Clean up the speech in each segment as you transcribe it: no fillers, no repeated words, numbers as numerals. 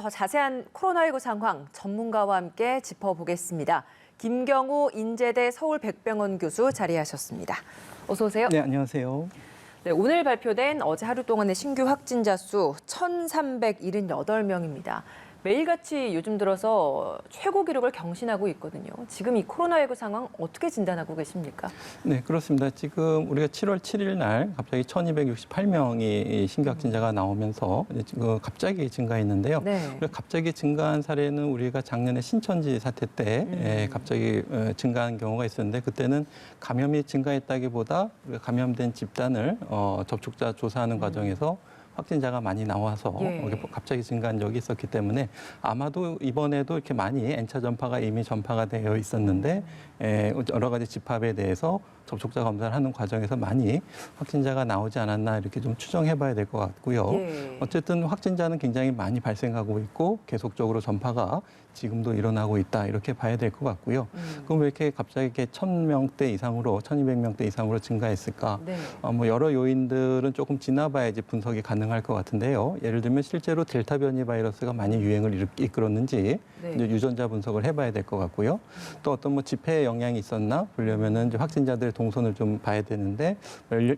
더 자세한 코로나19 상황 전문가와 함께 짚어보겠습니다. 김경우 인제대 서울백병원 교수 자리하셨습니다. 어서 오세요. 네, 안녕하세요. 네, 오늘 발표된 어제 하루 동안의 신규 확진자 수 1,378명입니다. 매일같이 요즘 들어서 최고 기록을 경신하고 있거든요. 지금 이 코로나19 상황 어떻게 진단하고 계십니까? 네, 그렇습니다. 지금 우리가 7월 7일 날 갑자기 1,268명이 신규 확진자가 나오면서 갑자기 증가했는데요. 네. 갑자기 증가한 사례는 우리가 작년에 신천지 사태 때 갑자기 증가한 경우가 있었는데 그때는 감염이 증가했다기보다 우리가 감염된 집단을 접촉자 조사하는 과정에서 확진자가 많이 나와서 갑자기 증가한 적이 있었기 때문에 아마도 이번에도 이렇게 많이 N차 전파가 이미 전파가 되어 있었는데 여러 가지 집합에 대해서 접촉자 검사를 하는 과정에서 많이 확진자가 나오지 않았나 이렇게 좀 추정해 봐야 될 것 같고요. 어쨌든 확진자는 굉장히 많이 발생하고 있고 계속적으로 전파가 지금도 일어나고 있다 이렇게 봐야 될 것 같고요. 그럼 왜 이렇게 갑자기 이렇게 1,000명대 이상으로 1,200명대 이상으로 증가했을까? 네. 뭐 여러 요인들은 조금 지나봐야지 분석이 가능할 것 같은데요. 예를 들면 실제로 델타 변이 바이러스가 많이 유행을 이끌었는지 이제 유전자 분석을 해봐야 될 것 같고요. 또 어떤 뭐 집회에 영향이 있었나 보려면은 이제 확진자들의 동선을 좀 봐야 되는데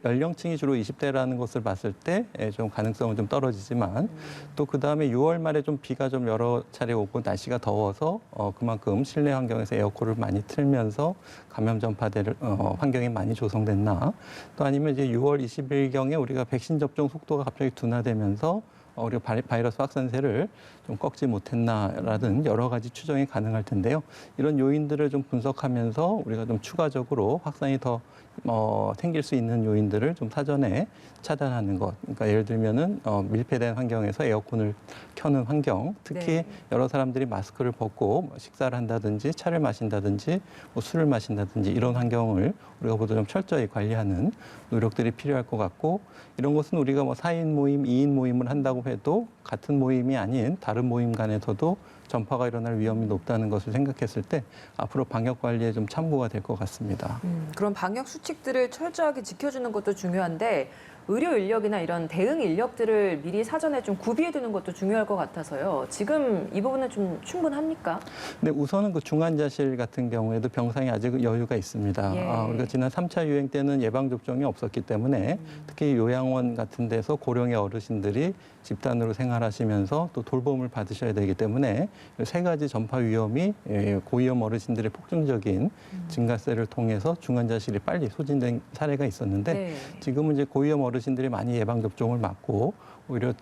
연령층이 주로 20대라는 것을 봤을 때 좀 가능성은 좀 떨어지지만 또 그 다음에 6월 말에 좀 비가 좀 여러 차례 오고 날씨가 더워서 그만큼 실내 환경에서 에어컨을 많이 틀면서 감염 전파될 환경이 많이 조성됐나 또 아니면 이제 6월 20일경에 우리가 백신 접종 속도가 갑자기 둔화되면서 우리가 바이러스 확산세를 좀 꺾지 못했나라는 여러 가지 추정이 가능할 텐데요. 이런 요인들을 좀 분석하면서 우리가 좀 추가적으로 확산이 더 생길 수 있는 요인들을 좀 사전에 차단하는 것. 그러니까 예를 들면은 밀폐된 환경에서 에어컨을 켜는 환경, 특히 여러 사람들이 마스크를 벗고 식사를 한다든지 차를 마신다든지 뭐 술을 마신다든지 이런 환경을 우리가 모두 좀 철저히 관리하는 노력들이 필요할 것 같고 이런 것은 우리가 뭐 4인 모임, 2인 모임을 한다고 해도 같은 모임이 아닌 다른 모임 간에서도 전파가 일어날 위험이 높다는 것을 생각했을 때 앞으로 방역 관리에 좀 참고가 될 것 같습니다. 그럼 방역 수칙들을 철저하게 지켜주는 것도 중요한데 의료 인력이나 이런 대응 인력들을 미리 사전에 좀 구비해 두는 것도 중요할 것 같아서요. 지금 이 부분은 좀 충분합니까? 네, 우선은 그 중환자실 같은 경우에도 병상이 아직 여유가 있습니다. 우리가 지난 3차 유행 때는 예방접종이 없었기 때문에 특히 요양원 같은 데서 고령의 어르신들이 집단으로 생활하시면서 또 돌봄을 받으셔야 되기 때문에 세 가지 전파 위험이 고위험 어르신들의 폭증적인 증가세를 통해서 중환자실이 빨리 소진된 사례가 있었는데 지금은 이제 고위험 어르신들이 많이 예방접종을 맞고 오히려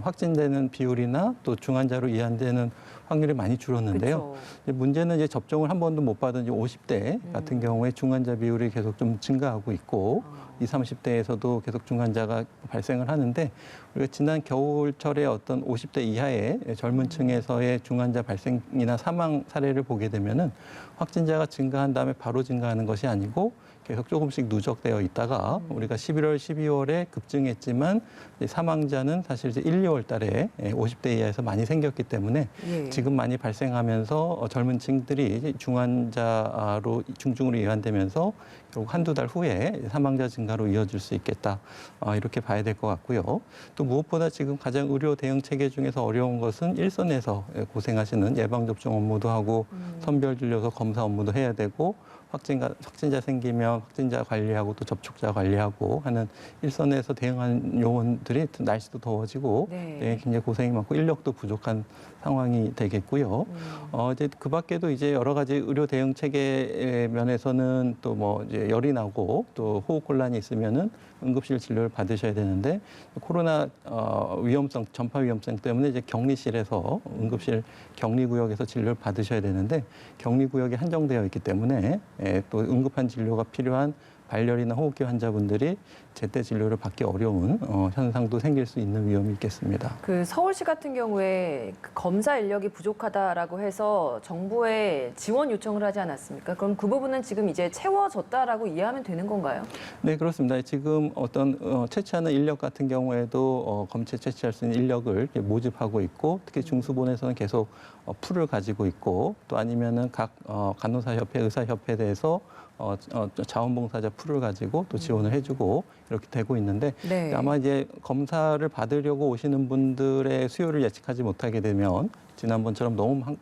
확진되는 비율이나 또 중환자로 이완되는 확률이 많이 줄었는데요. 문제는 이제 접종을 한 번도 못 받은 50대 같은 경우에 중환자 비율이 계속 좀 증가하고 있고 20, 30대에서도 계속 중환자가 발생을 하는데 우리가 지난 겨울철에 어떤 50대 이하의 젊은 층에서의 중환자 발생이나 사망 사례를 보게 되면은 확진자가 증가한 다음에 바로 증가하는 것이 아니고 계속 조금씩 누적되어 있다가 우리가 11월, 12월에 급증했지만 사망자는 사실 이제 1, 2월 달에 50대 이하에서 많이 생겼기 때문에 지금 많이 발생하면서 젊은 층들이 중환자로 중증으로 이완되면서 결국 한두 달 후에 사망자 증가로 이어질 수 있겠다. 이렇게 봐야 될 것 같고요. 또 무엇보다 지금 가장 의료 대응 체계 중에서 어려운 것은 일선에서 고생하시는 예방접종 업무도 하고 선별진료소 검사 업무도 해야 되고 확진자 생기면 확진자 관리하고 또 접촉자 관리하고 하는 일선에서 대응하는 요원들이 날씨도 더워지고 굉장히 고생이 많고 인력도 부족한 상황이 되겠고요. 이제 그 밖에도 이제 여러 가지 의료 대응 체계 면에서는 또 뭐 이제 열이 나고 또 호흡 곤란이 있으면은 응급실 진료를 받으셔야 되는데 코로나 위험성, 전파 위험성 때문에 이제 격리실에서 응급실 격리구역에서 진료를 받으셔야 되는데 격리구역이 한정되어 있기 때문에 또 응급한 진료가 필요한 발열이나 호흡기 환자분들이 제때 진료를 받기 어려운 현상도 생길 수 있는 위험이 있겠습니다. 그 서울시 같은 경우에 그 검사 인력이 부족하다라고 해서 정부에 지원 요청을 하지 않았습니까? 그럼 그 부분은 지금 이제 채워졌다라고 이해하면 되는 건가요? 네, 그렇습니다. 지금 어떤 채취하는 인력 같은 경우에도 검체 채취할 수 있는 인력을 모집하고 있고 특히 중수본에서는 계속 풀을 가지고 있고 또 아니면은 각 간호사협회, 의사협회에 대해서 자원봉사자 풀을 가지고 또 지원을 해주고 이렇게 되고 있는데 네. 아마 이제 검사를 받으려고 오시는 분들의 수요를 예측하지 못하게 되면 지난번처럼 너무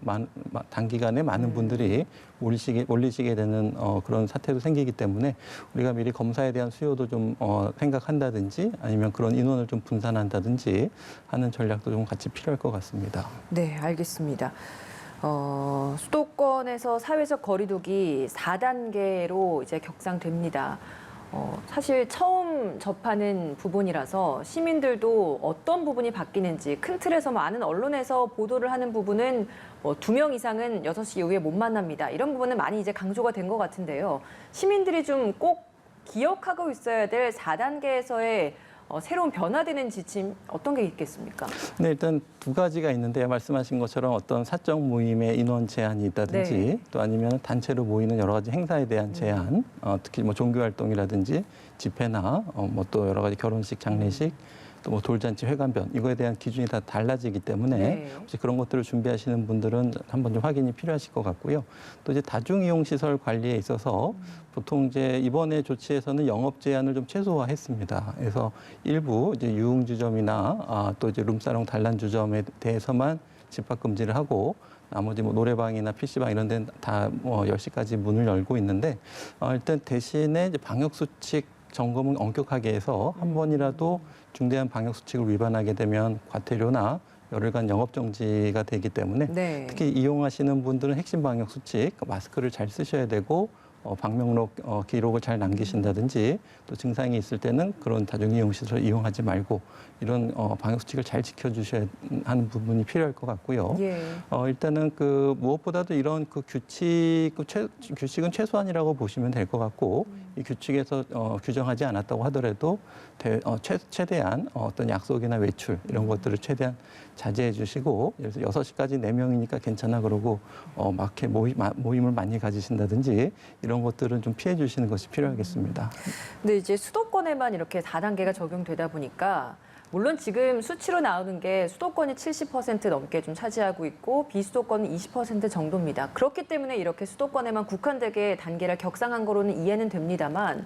단기간에 많은 분들이 몰리시게 되는 그런 사태도 생기기 때문에 우리가 미리 검사에 대한 수요도 좀 생각한다든지 아니면 그런 인원을 좀 분산한다든지 하는 전략도 좀 같이 필요할 것 같습니다. 네, 알겠습니다. 수도권에서 사회적 거리두기 4단계로 이제 격상됩니다. 사실 처음 접하는 부분이라서 시민들도 어떤 부분이 바뀌는지 큰 틀에서 많은 언론에서 보도를 하는 부분은 2명 이상은 6시 이후에 못 만납니다. 이런 부분은 많이 이제 강조가 된 것 같은데요. 시민들이 좀 꼭 기억하고 있어야 될 4단계에서의 새로운 변화되는 지침 어떤 게 있겠습니까? 네, 일단 두 가지가 있는데 말씀하신 것처럼 어떤 사적 모임의 인원 제한이 있다든지 네. 또 아니면 단체로 모이는 여러 가지 행사에 대한 제한, 특히 뭐 종교 활동이라든지 집회나 뭐 또 여러 가지 결혼식, 장례식 또 뭐 돌잔치, 회관변 이거에 대한 기준이 다 달라지기 때문에 네. 혹시 그런 것들을 준비하시는 분들은 한번 좀 확인이 필요하실 것 같고요. 또 이제 다중이용 시설 관리에 있어서 보통 이제 이번에 조치에서는 영업 제한을 좀 최소화했습니다. 그래서 일부 이제 유흥주점이나 또 이제 룸사롱 단란주점에 대해서만 집합 금지를 하고 나머지 뭐 노래방이나 PC방 이런 데는 다 뭐 10시까지 문을 열고 있는데 일단 대신에 이제 방역 수칙 점검을 엄격하게 해서 한 번이라도 중대한 방역 수칙을 위반하게 되면 과태료나 열흘간 영업 정지가 되기 때문에 네. 특히 이용하시는 분들은 핵심 방역 수칙 마스크를 잘 쓰셔야 되고 방명록 기록을 잘 남기신다든지 또 증상이 있을 때는 그런 다중이용시설을 이용하지 말고 이런 방역 수칙을 잘 지켜주셔야 하는 부분이 필요할 것 같고요. 예. 일단은 그 무엇보다도 이런 그 규칙은 최소한이라고 보시면 될 것 같고 이 규칙에서 규정하지 않았다고 하더라도 최대한 어떤 약속이나 외출 이런 것들을 최대한 자제해 주시고 예를 들어서 6시까지 4명이니까 괜찮아 그러고 막 이렇게 모임을 많이 가지신다든지 이런 것들은 좀 피해 주시는 것이 필요하겠습니다. 근데 이제 수도권에만 이렇게 4단계가 적용되다 보니까 물론 지금 수치로 나오는 게 수도권이 70% 넘게 좀 차지하고 있고 비수도권은 20% 정도입니다. 그렇기 때문에 이렇게 수도권에만 국한되게 단계를 격상한 거로는 이해는 됩니다만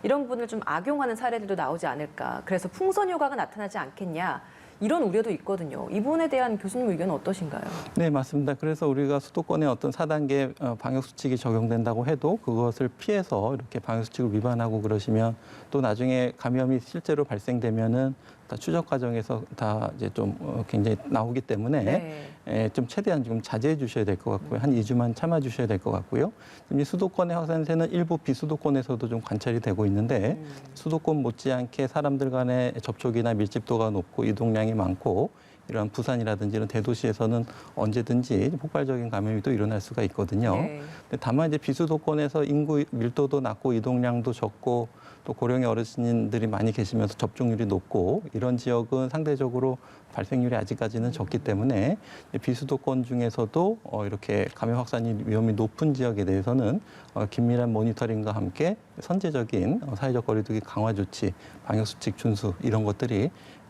이런 부분을 좀 악용하는 사례들도 나오지 않을까. 그래서 풍선 효과가 나타나지 않겠냐. 이런 우려도 있거든요. 이 부분에 대한 교수님 의견은 어떠신가요? 네, 맞습니다. 그래서 우리가 수도권에 어떤 4단계 방역 수칙이 적용된다고 해도 그것을 피해서 이렇게 방역 수칙을 위반하고 그러시면 또 나중에 감염이 실제로 발생되면은 다 추적 과정에서 다 이제 좀 굉장히 나오기 때문에 네. 좀 최대한 좀 자제해 주셔야 될 것 같고요. 한 2주만 참아 주셔야 될 것 같고요. 지금 이 수도권의 확산세는 일부 비수도권에서도 좀 관찰이 되고 있는데 수도권 못지않게 사람들 간의 접촉이나 밀집도가 높고 이동량이 많고 이런 부산이라든지 이런 대도시에서는 언제든지 폭발적인 감염이 또 일어날 수가 있거든요. 네. 근데 다만 이제 비수도권에서 인구 밀도도 낮고 이동량도 적고 또 고령의 어르신들이 많이 계시면서 접종률이 높고 이런 지역은 상대적으로 발생률이 아직까지는 적기 때문에 비수도권 중에서도 이렇게 감염 확산이 위험이 높은 지역에 대해서는 긴밀한 모니터링과 함께 선제적인 사회적 거리두기 강화 조치, 방역 수칙 준수 이런 것들이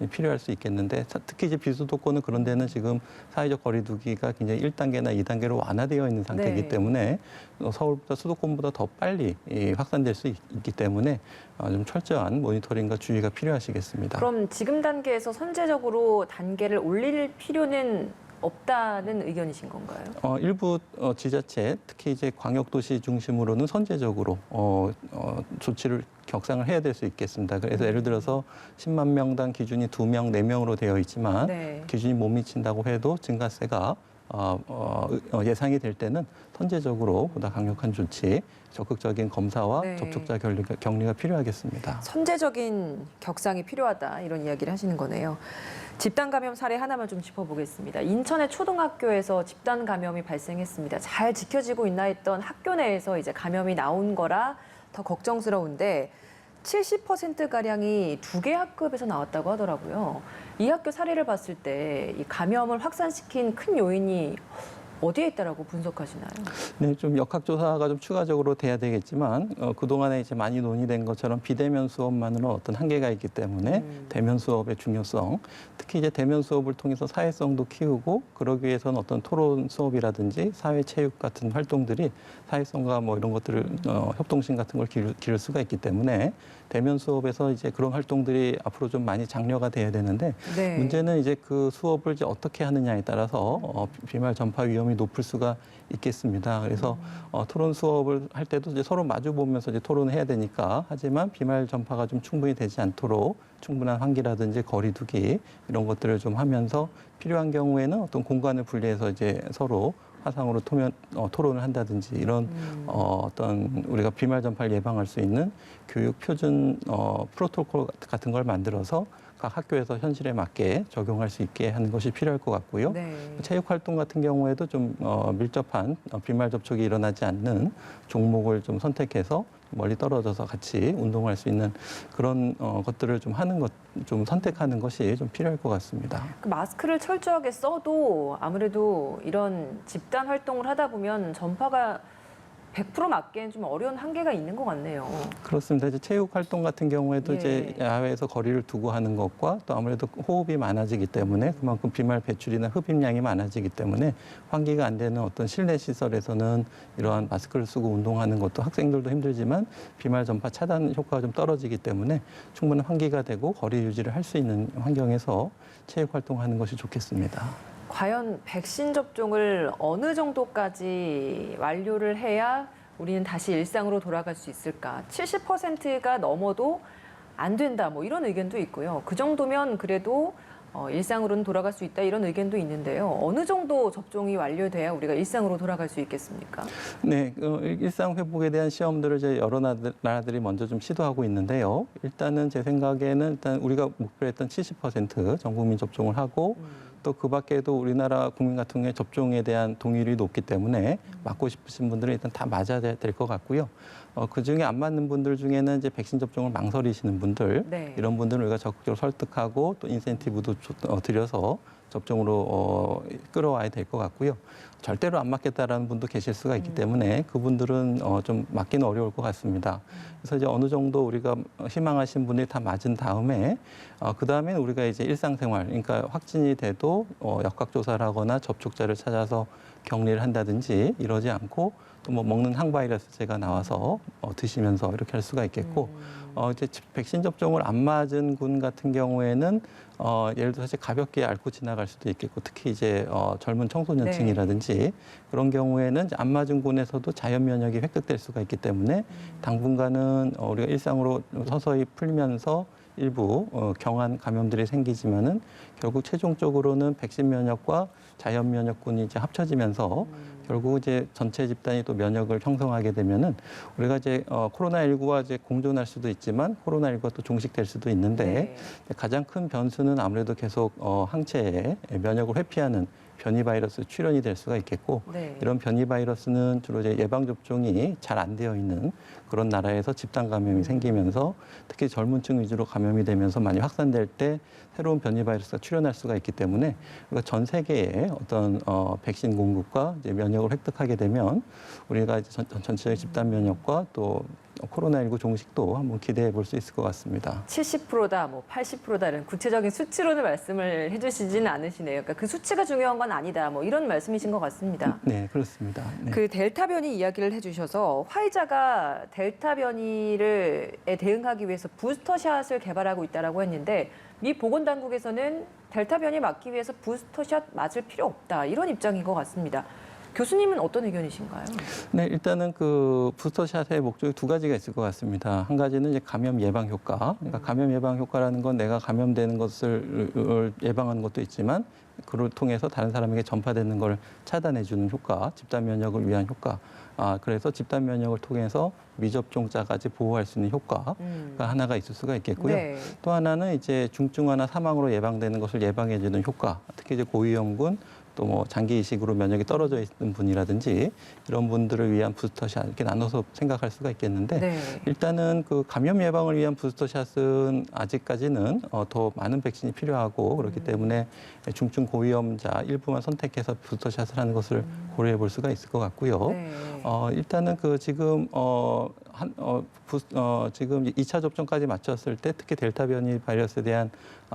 필요할 수 있겠는데 특히 이제 비수도권은 그런 데는 지금 사회적 거리두기가 굉장히 1단계나 2단계로 완화되어 있는 상태이기 네. 때문에 서울보다 수도권보다 더 빨리 확산될 수 있기 때문에 좀 철저한 모니터링과 주의가 필요하시겠습니다. 그럼 지금 단계에서 선제적으로 단계를 올릴 필요는 없다는 의견이신 건가요? 일부 지자체, 특히 이제 광역도시 중심으로는 선제적으로 조치를 격상을 해야 될 수 있겠습니다. 그래서 예를 들어서 10만 명당 기준이 2명, 4명으로 되어 있지만 네. 기준이 못 미친다고 해도 증가세가 예상이 될 때는 선제적으로 보다 강력한 조치, 적극적인 검사와 네. 접촉자 격리가 필요하겠습니다. 선제적인 격상이 필요하다 이런 이야기를 하시는 거네요. 집단 감염 사례 하나만 좀 짚어보겠습니다. 인천의 초등학교에서 집단 감염이 발생했습니다. 잘 지켜지고 있나 했던 학교 내에서 이제 감염이 나온 거라 더 걱정스러운데 70%가량이 2개 학급에서 나왔다고 하더라고요. 이 학교 사례를 봤을 때 이 감염을 확산시킨 큰 요인이 어디에 있다라고 분석하시나요? 네, 좀 역학조사가 좀 추가적으로 돼야 되겠지만 그동안에 이제 많이 논의된 것처럼 비대면 수업만으로는 어떤 한계가 있기 때문에 대면 수업의 중요성, 특히 이제 대면 수업을 통해서 사회성도 키우고 그러기 위해서는 어떤 토론 수업이라든지 사회체육 같은 활동들이 사회성과 뭐 이런 것들을 협동심 같은 걸 기를 수가 있기 때문에 대면 수업에서 이제 그런 활동들이 앞으로 좀 많이 장려가 돼야 되는데 네. 문제는 이제 그 수업을 이제 어떻게 하느냐에 따라서 비말 전파 위험이 높을 수가 있겠습니다. 그래서 토론 수업을 할 때도 이제 서로 마주 보면서 이제 토론을 해야 되니까 하지만 비말 전파가 좀 충분히 되지 않도록 충분한 환기라든지 거리두기 이런 것들을 좀 하면서 필요한 경우에는 어떤 공간을 분리해서 이제 서로 화상으로 토론을 한다든지 이런 어떤 우리가 비말 전파를 예방할 수 있는 교육 표준 프로토콜 같은 걸 만들어서 각 학교에서 현실에 맞게 적용할 수 있게 하는 것이 필요할 것 같고요. 네. 체육 활동 같은 경우에도 좀 밀접한 비말 접촉이 일어나지 않는 종목을 좀 선택해서 멀리 떨어져서 같이 운동할 수 있는 그런 것들을 좀 좀 선택하는 것이 좀 필요할 것 같습니다. 그 마스크를 철저하게 써도 아무래도 이런 집단 활동을 하다 보면 전파가 100% 막기엔 좀 어려운 한계가 있는 것 같네요. 그렇습니다. 이제 체육 활동 같은 경우에도 예. 이제 야외에서 거리를 두고 하는 것과 또 아무래도 호흡이 많아지기 때문에 그만큼 비말 배출이나 흡입량이 많아지기 때문에 환기가 안 되는 어떤 실내 시설에서는 이러한 마스크를 쓰고 운동하는 것도 학생들도 힘들지만 비말 전파 차단 효과가 좀 떨어지기 때문에 충분한 환기가 되고 거리 유지를 할 수 있는 환경에서 체육 활동하는 것이 좋겠습니다. 과연 백신 접종을 어느 정도까지 완료를 해야 우리는 다시 일상으로 돌아갈 수 있을까? 70%가 넘어도 안 된다, 뭐 이런 의견도 있고요. 그 정도면 그래도 일상으로는 돌아갈 수 있다 이런 의견도 있는데요. 어느 정도 접종이 완료돼야 우리가 일상으로 돌아갈 수 있겠습니까? 네, 일상 회복에 대한 시험들을 이제 여러 나라들이 먼저 좀 시도하고 있는데요. 일단은 제 생각에는 일단 우리가 목표했던 70% 전 국민 접종을 하고 또 그 밖에도 우리나라 국민 같은 경우에 접종에 대한 동의율이 높기 때문에 맞고 싶으신 분들은 일단 다 맞아야 될 것 같고요. 그 중에 안 맞는 분들 중에는 이제 백신 접종을 망설이시는 분들, 네. 이런 분들은 우리가 적극적으로 설득하고 또 인센티브도 드려서 접종으로 끌어와야 될 것 같고요. 절대로 안 맞겠다라는 분도 계실 수가 있기 때문에 그분들은 좀 맞기는 어려울 것 같습니다. 그래서 이제 어느 정도 우리가 희망하신 분들이 다 맞은 다음에 그 다음에 우리가 이제 일상생활, 그러니까 확진이 돼도 역학조사를 하거나 접촉자를 찾아서 격리를 한다든지 이러지 않고 또 뭐 먹는 항바이러스제가 나와서 드시면서 이렇게 할 수가 있겠고 이제 백신 접종을 안 맞은 군 같은 경우에는 예를 들어서 가볍게 앓고 지나갈 수도 있겠고 특히 이제 젊은 청소년층이라든지 그런 경우에는 이제 안 맞은 군에서도 자연 면역이 획득될 수가 있기 때문에 당분간은 우리가 일상으로 서서히 풀면서 일부 경한 감염들이 생기지만은 결국 최종적으로는 백신 면역과 자연 면역군이 이제 합쳐지면서 결국 이제 전체 집단이 또 면역을 형성하게 되면은 우리가 이제 코로나19와 이제 공존할 수도 있지만 코로나19가 또 종식될 수도 있는데 가장 큰 변수는 아무래도 계속 항체의 면역을 회피하는 변이 바이러스 출현이 될 수가 있겠고 이런 변이 바이러스는 주로 이제 예방 접종이 잘 안 되어 있는 그런 나라에서 집단 감염이 생기면서 특히 젊은 층 위주로 감염이 되면서 많이 확산될 때 새로운 변이 바이러스가 출현할 수가 있기 때문에 그러니까 전 세계의 어떤 백신 공급과 이제 면역을 획득하게 되면 우리가 이제 전체적 집단 면역과 또 코로나19 종식도 한번 기대해 볼 수 있을 것 같습니다. 70%다, 뭐 80%다 이런 구체적인 수치로는 말씀을 해주시지는 않으시네요. 그러니까 그 수치가 중요한 건 아니다, 뭐 이런 말씀이신 것 같습니다. 네, 그렇습니다. 네. 그 델타 변이 이야기를 해주셔서 화이자가 델타 변이에 대응하기 위해서 부스터샷을 개발하고 있다라고 했는데 미 보건당국에서는 델타 변이 막기 위해서 부스터샷 맞을 필요 없다 이런 입장인 것 같습니다. 교수님은 어떤 의견이신가요? 네, 일단은 그 부스터샷의 목적이 두 가지가 있을 것 같습니다. 한 가지는 이제 감염 예방 효과. 그러니까 감염 예방 효과라는 건 내가 감염되는 것을 예방하는 것도 있지만 그를 통해서 다른 사람에게 전파되는 걸 차단해주는 효과, 집단 면역을 위한 효과. 그래서 집단 면역을 통해서 미접종자까지 보호할 수 있는 효과가 하나가 있을 수가 있겠고요. 네. 또 하나는 이제 중증화나 사망으로 예방되는 것을 예방해주는 효과, 특히 이제 고위험군 또 뭐 장기 이식으로 면역이 떨어져 있는 분이라든지 이런 분들을 위한 부스터샷 이렇게 나눠서 생각할 수가 있겠는데 네. 일단은 그 감염 예방을 위한 부스터샷은 아직까지는 더 많은 백신이 필요하고 그렇기 때문에 중증 고위험자 일부만 선택해서 부스터샷을 하는 것을 고려해 볼 수가 있을 것 같고요. 네. 일단은 그 지금 지금 2차 접종까지 마쳤을 때 특히 델타 변이 바이러스에 대한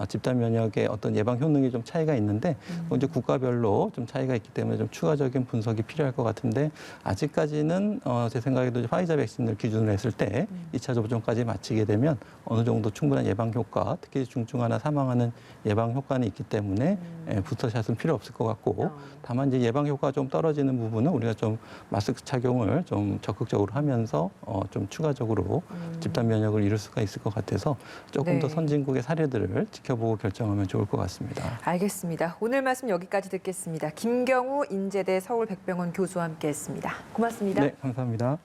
집단 면역의 어떤 예방 효능이 좀 차이가 있는데 이제 국가별로 좀 차이가 있기 때문에 좀 추가적인 분석이 필요할 것 같은데 아직까지는 제 생각에도 화이자 백신을 기준으로 했을 때 2차 접종까지 마치게 되면 어느 정도 충분한 예방 효과, 특히 중증화나 사망하는 예방 효과는 있기 때문에 부스터샷은 필요 없을 것 같고 다만 이제 예방 효과가 좀 떨어지는 부분은 우리가 좀 마스크 착용을 좀 적극적으로 하면서 좀 추가적으로 집단 면역을 이룰 수가 있을 것 같아서 조금 더 네. 선진국의 사례들을 지켜보고 결정하면 좋을 것 같습니다. 알겠습니다. 오늘 말씀 여기까지 듣겠습니다. 김경우 인제대 서울백병원 교수와 함께했습니다. 고맙습니다. 네, 감사합니다.